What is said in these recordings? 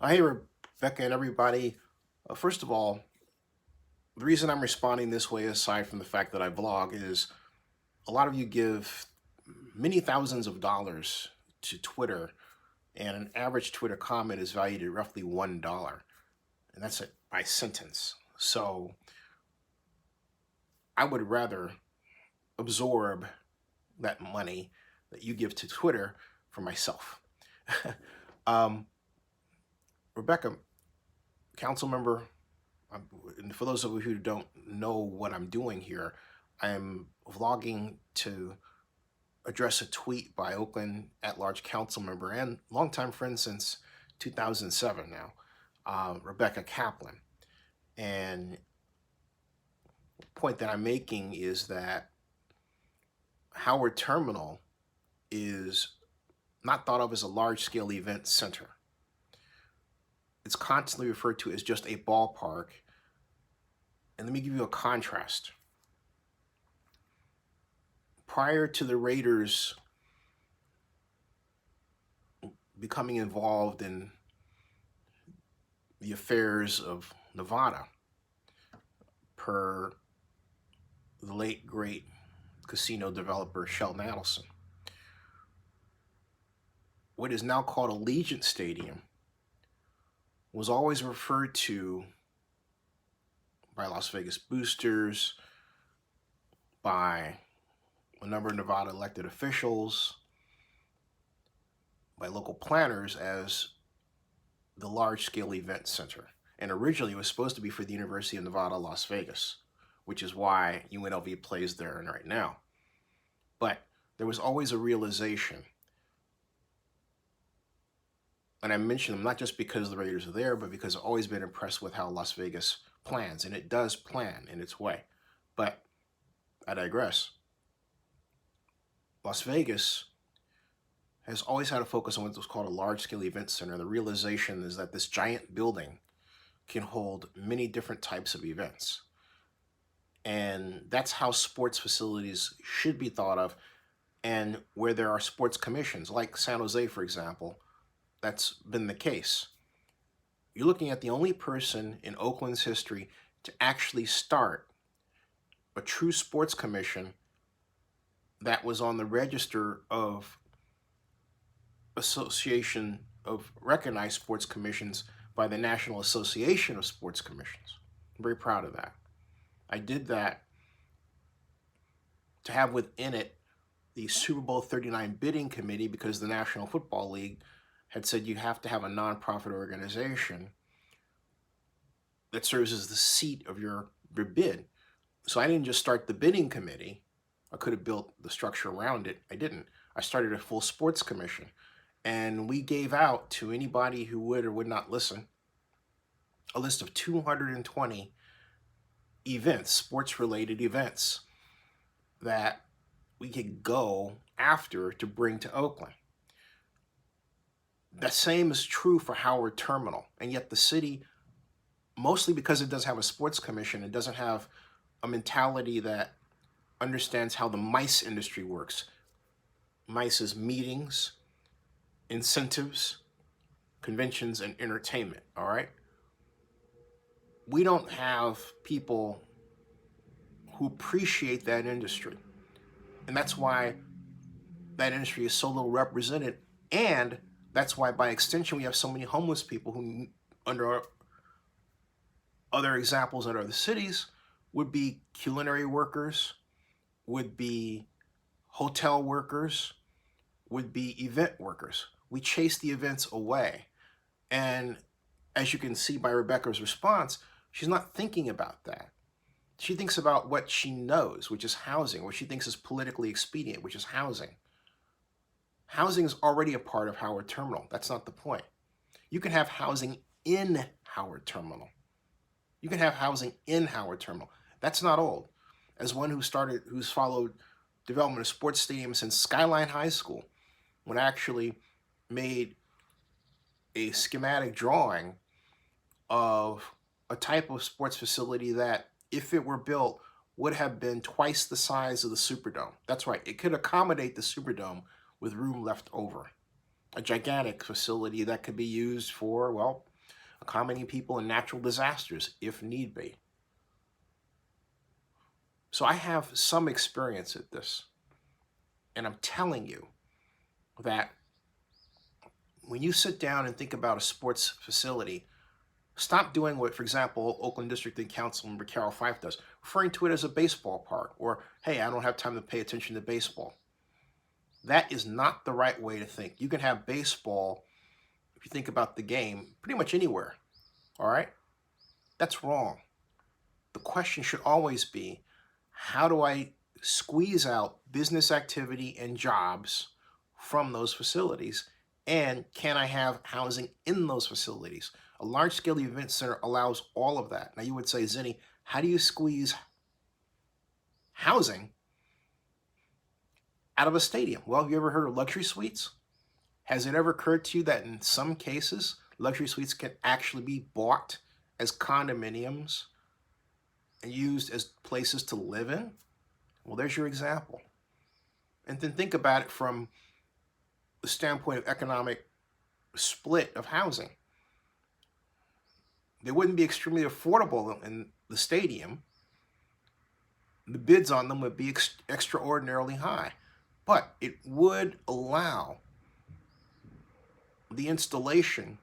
Hey, Rebecca and everybody. First of all, the reason I'm responding this way, aside from the fact that I blog, is a lot of you give many thousands of dollars to Twitter, and an average Twitter comment is valued at roughly $1, and that's it by sentence. So I would rather absorb that money that you give to Twitter for myself. um, Rebecca, council member, and for those of you who don't know what I'm doing here, I'm vlogging to address a tweet by Oakland at-large council member and longtime friend since 2007 now, Rebecca Kaplan. And the point that I'm making is that Howard Terminal is not thought of as a large-scale event center. It's constantly referred to as just a ballpark. And let me give you a contrast. Prior to the Raiders becoming involved in the affairs of Nevada, per the late great casino developer Sheldon Adelson, what is now called Allegiant Stadium was always referred to by Las Vegas boosters, by a number of Nevada elected officials, by local planners as the large-scale event center. And originally it was supposed to be for the University of Nevada, Las Vegas, which is why UNLV plays there right now. But there was always a realization, and I mention them not just because the Raiders are there, but because I've always been impressed with how Las Vegas plans, and it does plan in its way. But I digress. Las Vegas has always had a focus on what's called a large-scale event center. The realization is that this giant building can hold many different types of events. And that's how sports facilities should be thought of. And where there are sports commissions, like San Jose, for example, that's been the case. You're looking at the only person in Oakland's history to actually start a true sports commission that was on the register of Association of Recognized Sports Commissions by the National Association of Sports Commissions. I'm very proud of that. I did that to have within it the Super Bowl 39 bidding committee because the National Football League had said you have to have a nonprofit organization that serves as the seat of your bid. So I didn't just start the bidding committee. I could have built the structure around it. I didn't. I started a full sports commission. And we gave out to anybody who would or would not listen a list of 220 events, sports-related events, that we could go after to bring to Oakland. The same is true for Howard Terminal. And yet the city, mostly because it doesn't have a sports commission, it doesn't have a mentality that understands how the MICE industry works. MICE is meetings, incentives, conventions, and entertainment, all right? We don't have people who appreciate that industry. And that's why that industry is so little represented. And that's why, by extension, we have so many homeless people who, under other examples in other cities, would be culinary workers, would be hotel workers, would be event workers. We chase the events away. And as you can see by Rebecca's response, she's not thinking about that. She thinks about what she knows, which is housing, what she thinks is politically expedient, which is housing. Housing is already a part of Howard Terminal. That's not the point. You can have housing in Howard Terminal. You can have housing in Howard Terminal. That's not old. As one who's followed development of sports stadiums since Skyline High School, when I actually made a schematic drawing of a type of sports facility that, if it were built, would have been twice the size of the Superdome. That's right, it could accommodate the Superdome with room left over. A gigantic facility that could be used for, well, accommodating people in natural disasters if need be. So I have some experience at this, and I'm telling you that when you sit down and think about a sports facility, stop doing what, for example, Oakland District and Councilmember Carol Fife does, referring to it as a baseball park, or, hey, I don't have time to pay attention to baseball. That is not the right way to think. You can have baseball, if you think about the game, pretty much anywhere, all right? That's wrong. The question should always be, how do I squeeze out business activity and jobs from those facilities? And can I have housing in those facilities? A large-scale event center allows all of that. Now you would say, Zinni, how do you squeeze housing out of a stadium? Well, have you ever heard of luxury suites? Has it ever occurred to you that in some cases, luxury suites can actually be bought as condominiums and used as places to live in? Well, there's your example. And then think about it from the standpoint of economic split of housing. They wouldn't be extremely affordable in the stadium. The bids on them would be extraordinarily high, but it would allow the installation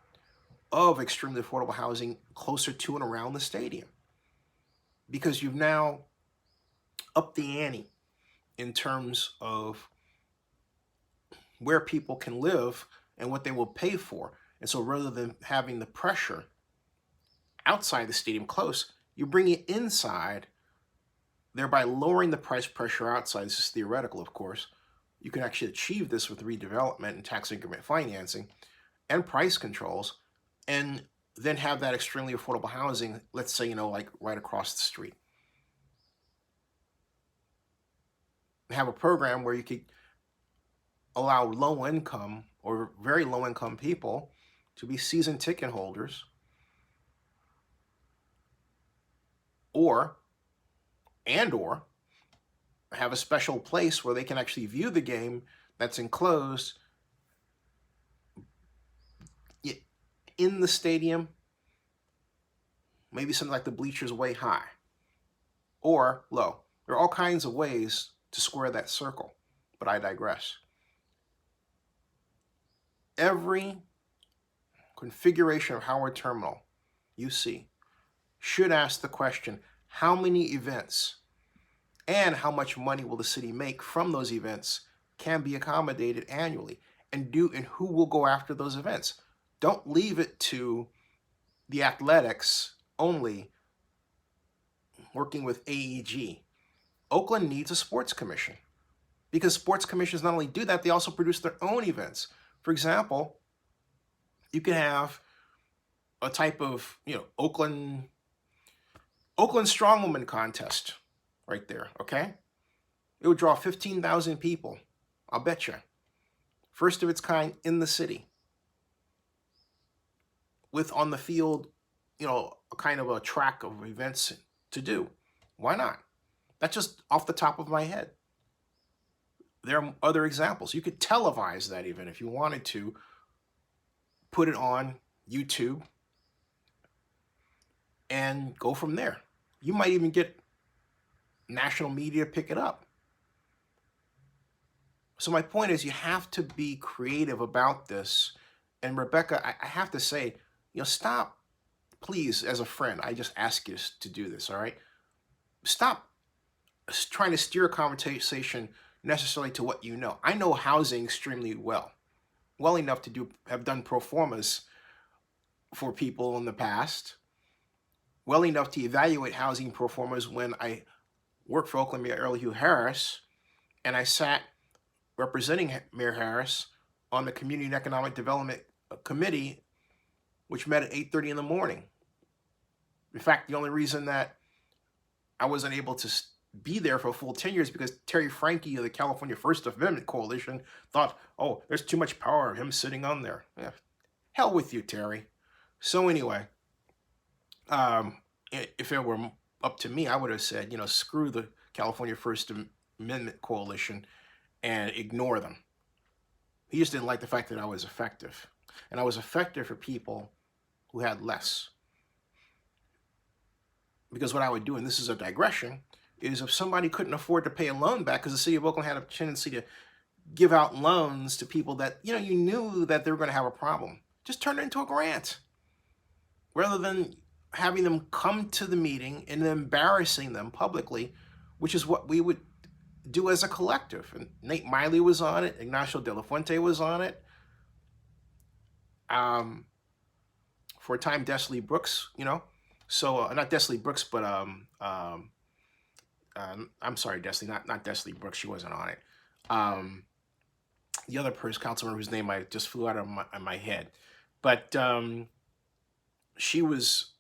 of extremely affordable housing closer to and around the stadium, because you've now upped the ante in terms of where people can live and what they will pay for. And so rather than having the pressure outside the stadium close, you bring it inside, thereby lowering the price pressure outside. This is theoretical, of course. You can actually achieve this with redevelopment and tax increment financing and price controls, and then have that extremely affordable housing, let's say, like right across the street. Have a program where you could allow low income or very low income people to be season ticket holders, or have a special place where they can actually view the game that's enclosed in the stadium, maybe something like the bleachers way high or low. There are all kinds of ways to square that circle, but I digress. Every configuration of Howard Terminal you see should ask the question, how many events and how much money will the city make from those events can be accommodated annually, and who will go after those events? Don't leave it to the athletics only working with AEG. Oakland needs a sports commission, because sports commissions not only do that, they also produce their own events. For example, you can have a type of, Oakland Strongwoman contest right there, okay? It would draw 15,000 people, I'll bet you. First of its kind in the city. With on the field, a kind of a track of events to do. Why not? That's just off the top of my head. There are other examples. You could televise that event if you wanted to, put it on YouTube, and go from there. You might even get national media to pick it up. So my point is, you have to be creative about this. And Rebecca, I have to say, stop, please, as a friend, I just ask you to do this, all right? Stop trying to steer a conversation necessarily to what you know. I know housing extremely well enough to have done pro formas for people in the past, well enough to evaluate housing pro formas when I worked for Oakland Mayor Elihu Harris, and I sat representing Mayor Harris on the Community and Economic Development Committee, which met at 8:30 in the morning. In fact, the only reason that I wasn't able to be there for a full 10 years because Terry Frankie of the California First Amendment Coalition thought, oh, there's too much power of him sitting on there. Yeah. Hell with you, Terry. So anyway, if it were up to me, I would have said, screw the California First Amendment Coalition and ignore them. He just didn't like the fact that I was effective. And I was effective for people who had less. Because what I would do, and this is a digression, is if somebody couldn't afford to pay a loan back, because the city of Oakland had a tendency to give out loans to people that, you knew that they were going to have a problem, just turn it into a grant. Rather than having them come to the meeting and embarrassing them publicly, which is what we would do as a collective. And Nate Miley was on it. Ignacio De La Fuente was on it. For a time, Desley Brooks, So not Desley Brooks, but I'm sorry, Desley, not Desley Brooks. She wasn't on it. The other person, councilman whose name I just flew out of my head, but she was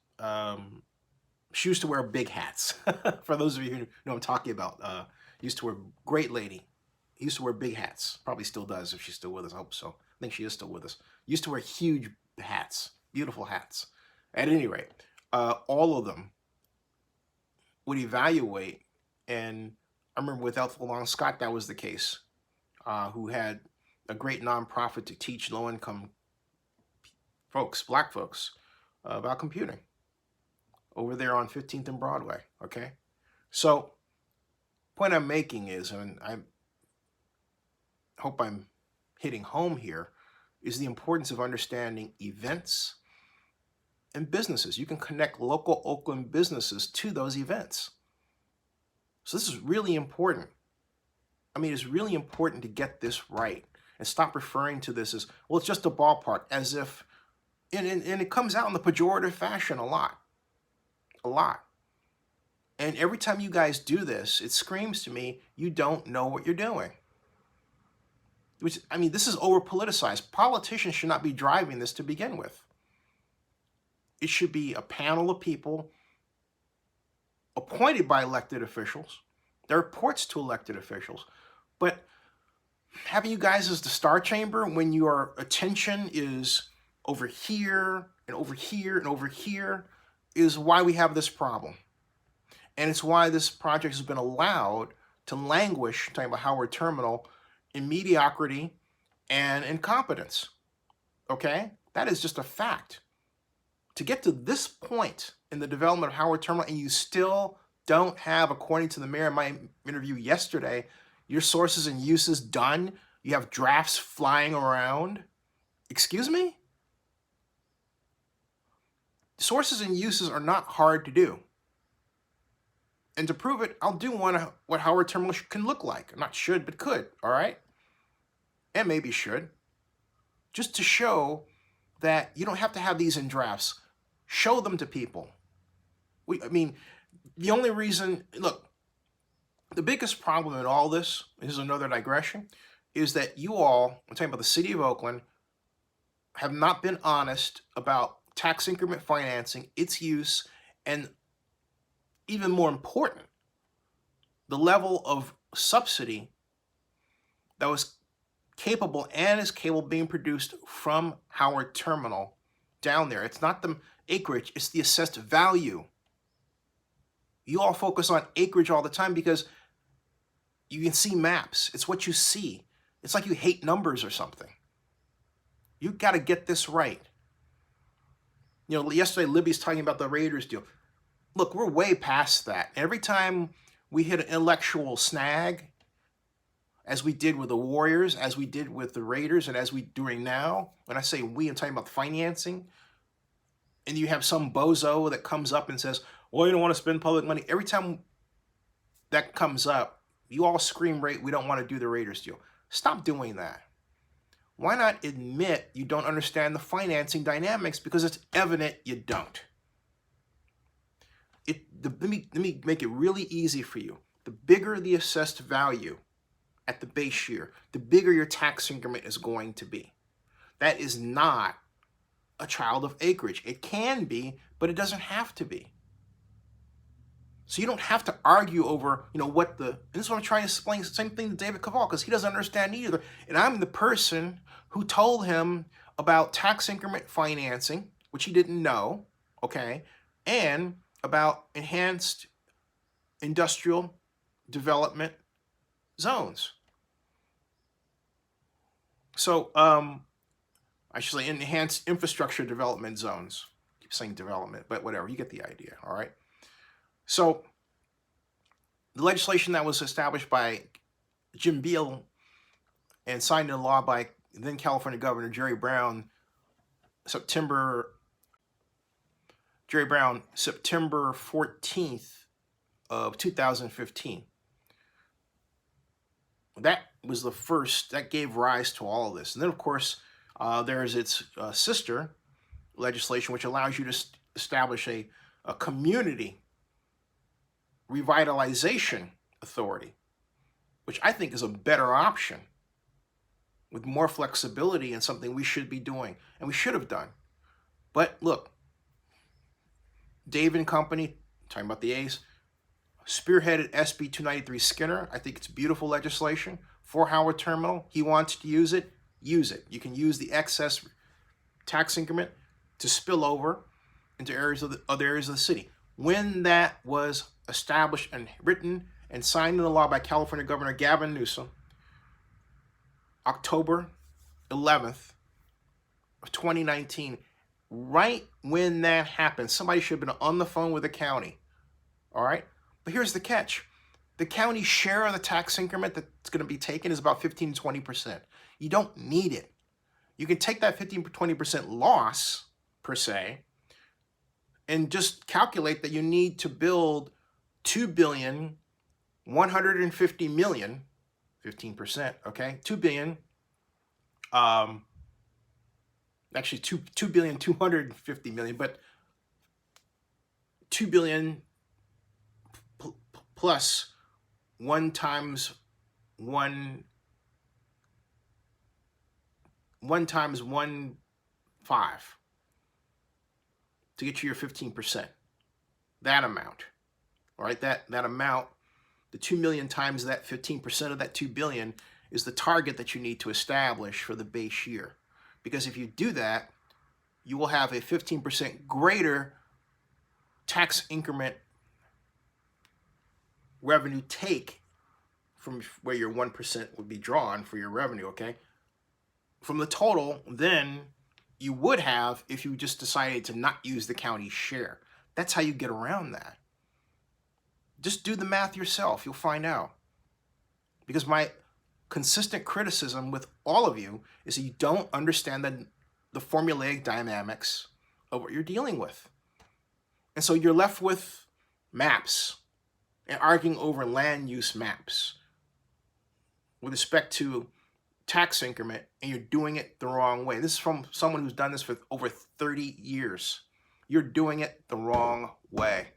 she used to wear big hats. For those of you who know what I'm talking about, used to wear, great lady. Used to wear big hats. Probably still does if she's still with us. I hope so. I think she is still with us. Used to wear huge hats, beautiful hats. At any rate, all of them would evaluate, and I remember with Ethel Long Scott, that was the case, who had a great nonprofit to teach low-income folks, black folks, about computing over there on 15th and Broadway, okay? So, point I'm making is, and I hope I'm hitting home here, is the importance of understanding events and businesses. You can connect local Oakland businesses to those events. So this is really important. I mean, it's really important to get this right and stop referring to this as, well, it's just a ballpark, as if, and it comes out in the pejorative fashion a lot. And every time you guys do this, it screams to me, you don't know what you're doing. Which, I mean, this is over-politicized. Politicians should not be driving this to begin with. It should be a panel of people appointed by elected officials. There are reports to elected officials. But having you guys as the star chamber when your attention is over here and over here and over here is why we have this problem. And it's why this project has been allowed to languish, talking about Howard Terminal, in mediocrity and incompetence. Okay? That is just a fact. To get to this point in the development of Howard Terminal, and you still don't have, according to the mayor in my interview yesterday, your sources and uses done, you have drafts flying around. Excuse me? Sources and uses are not hard to do. And to prove it, I'll do one what Howard Terminal can look like. Not should, but could, all right? And maybe should. Just to show that you don't have to have these in drafts. Show them to people. I mean, the only reason, look, the biggest problem in all this, is another digression, is that you all, I'm talking about the city of Oakland, have not been honest about tax increment financing, its use, and even more important, the level of subsidy that was capable and is capable of being produced from Howard Terminal down there. It's not the acreage, it's the assessed value. You all focus on acreage all the time because you can see maps. It's what you see. It's like you hate numbers or something. You got to get this right. Yesterday Libby's talking about the Raiders deal. Look, we're way past that. Every time we hit an intellectual snag, as we did with the Warriors, as we did with the Raiders, and as we're doing now, when I say we, I'm talking about financing, and you have some bozo that comes up and says, well, you don't want to spend public money. Every time that comes up, you all scream, we don't want to do the Raiders deal. Stop doing that. Why not admit you don't understand the financing dynamics, because it's evident you don't. Let me make it really easy for you. The bigger the assessed value at the base year, the bigger your tax increment is going to be. That is not a child of acreage. It can be, but it doesn't have to be. So you don't have to argue over, what and this is what I'm trying to explain, the same thing to David Cavall, because he doesn't understand either. And I'm the person who told him about tax increment financing, which he didn't know, okay, and about enhanced industrial development zones. So, I should say enhanced infrastructure development zones. keep saying development, but whatever, you get the idea, all right? So the legislation that was established by Jim Beal and signed into law by then California Governor September September 14th of 2015. That was the first, that gave rise to all of this. And then, of course, there's its sister legislation, which allows you to establish a community revitalization authority, which I think is a better option with more flexibility and something we should be doing and we should have done. But look, Dave and company, talking about the A's, spearheaded SB 293 Skinner. I think it's beautiful legislation for Howard Terminal. He wants to use it. Use it. You can use the excess tax increment to spill over into areas of the other areas of the city. When that was established and written and signed into law by California Governor Gavin Newsom, October 11th of 2019, right when that happened, somebody should have been on the phone with the county, all right? But here's the catch. The county share of the tax increment that's going to be taken is about 15 to 20%. You don't need it. You can take that 15 to 20% loss, per se, and just calculate that you need to build $2,150,000,000, 15%, okay? 2 billion, actually 2,250,000,000, but 2 billion plus 1 times 1 times 1 5 to get you your 15%. That amount, all right? That amount, the 2 million times that 15% of that 2 billion is the target that you need to establish for the base year. Because if you do that, you will have a 15% greater tax increment revenue take from where your 1% would be drawn for your revenue, okay? From the total, then you would have if you just decided to not use the county's share. That's how you get around that. Just do the math yourself. You'll find out. Because my consistent criticism with all of you is that you don't understand the formulaic dynamics of what you're dealing with. And so you're left with maps and arguing over land use maps with respect to tax increment, and you're doing it the wrong way. This is from someone who's done this for over 30 years. You're doing it the wrong way.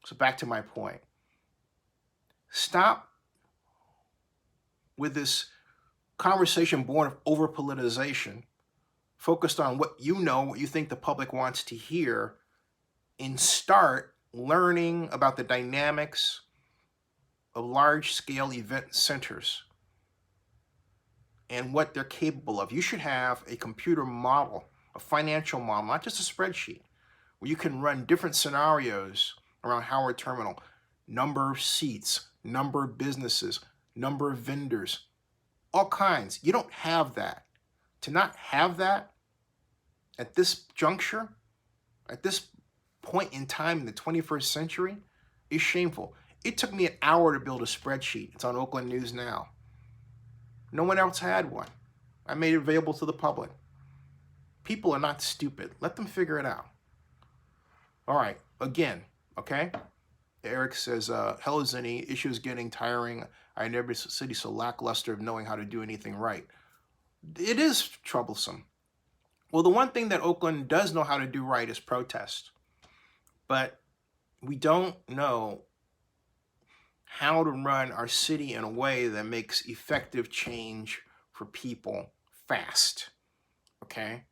So back to my point. Stop with this conversation born of over-politicization, focused on what you know, what you think the public wants to hear, and start learning about the dynamics of large-scale event centers and what they're capable of. You should have a computer model, a financial model, not just a spreadsheet, where you can run different scenarios around Howard Terminal, number of seats, number of businesses, number of vendors, all kinds. You don't have that. To not have that at this juncture, at this point in time in the 21st century, is shameful. It took me an hour to build a spreadsheet. It's on Oakland News Now. No one else had one. I made it available to the public. People are not stupid. Let them figure it out. All right, again, okay? Eric says, hello, Zinni. Issues getting tiring. I never city so lackluster of knowing how to do anything right. It is troublesome. Well, the one thing that Oakland does know how to do right is protest. But we don't know how to run our city in a way that makes effective change for people fast, okay?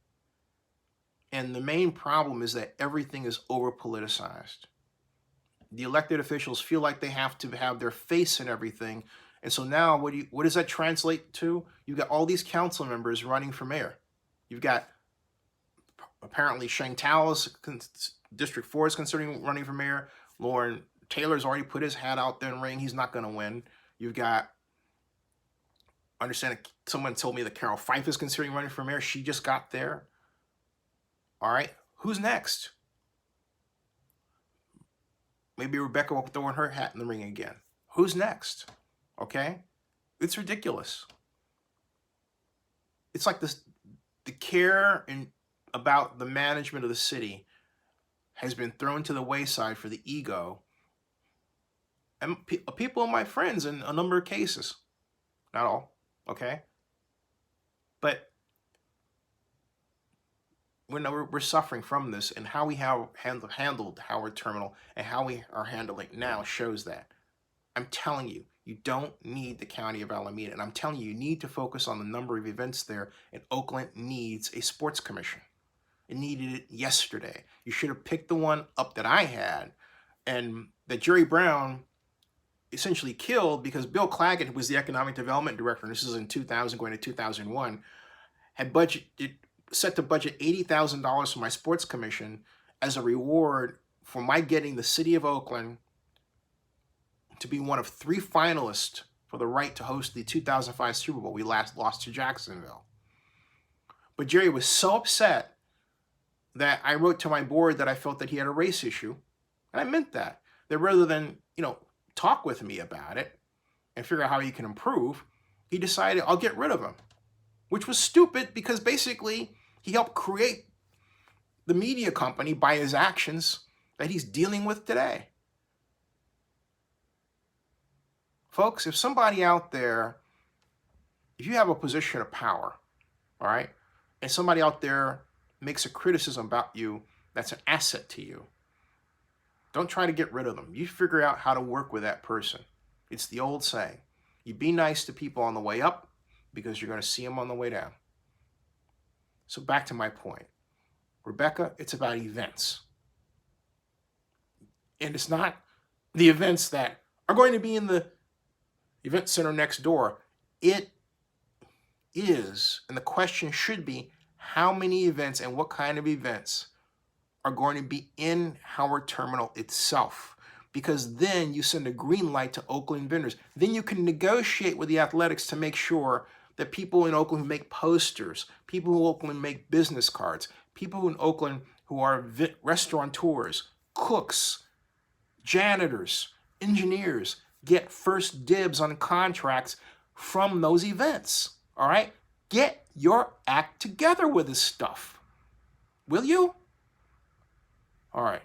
And the main problem is that everything is over-politicized. The elected officials feel like they have to have their face in everything. And so now what does that translate to? You've got all these council members running for mayor. You've got apparently Sheng Tao's District 4 is considering running for mayor. Lauren Taylor's already put his hat out there in the ring. He's not going to win. You've got, someone told me that Carol Fife is considering running for mayor. She just got there. All right, who's next? Maybe Rebecca will throw in her hat in the ring again. Who's next? Okay, it's ridiculous. It's like this, the care and about the management of the city has been thrown to the wayside for the ego and people are my friends in a number of cases, not all, okay? But we're suffering from this, and how we have handled Howard Terminal and how we are handling it now shows that. I'm telling you, you don't need the county of Alameda, and I'm telling you, you need to focus on the number of events there, and Oakland needs a sports commission. It needed it yesterday. You should have picked the one up that I had, and that Jerry Brown essentially killed, because Bill Claggett, who was the economic development director, and this is in 2000 going to 2001, had set to budget $80,000 for my sports commission as a reward for my getting the city of Oakland to be one of 3 finalists for the right to host the 2005 Super Bowl we last lost to Jacksonville. But Jerry was so upset that I wrote to my board that I felt that he had a race issue, and I meant that rather than, talk with me about it and figure out how he can improve, he decided I'll get rid of him, which was stupid because basically he helped create the media company by his actions that he's dealing with today. Folks, if somebody out there, if you have a position of power, all right, and somebody out there makes a criticism about you that's an asset to you, don't try to get rid of them. You figure out how to work with that person. It's the old saying. You be nice to people on the way up because you're going to see them on the way down. So back to my point. Rebecca, it's about events. And it's not the events that are going to be in the event center next door. It is, and the question should be, how many events and what kind of events are going to be in Howard Terminal itself? Because then you send a green light to Oakland vendors. Then you can negotiate with the athletics to make sure that people in Oakland who make posters, people in Oakland make business cards, people in Oakland who are restaurateurs, cooks, janitors, engineers, get first dibs on contracts from those events, all right? Get your act together with this stuff, will you? All right.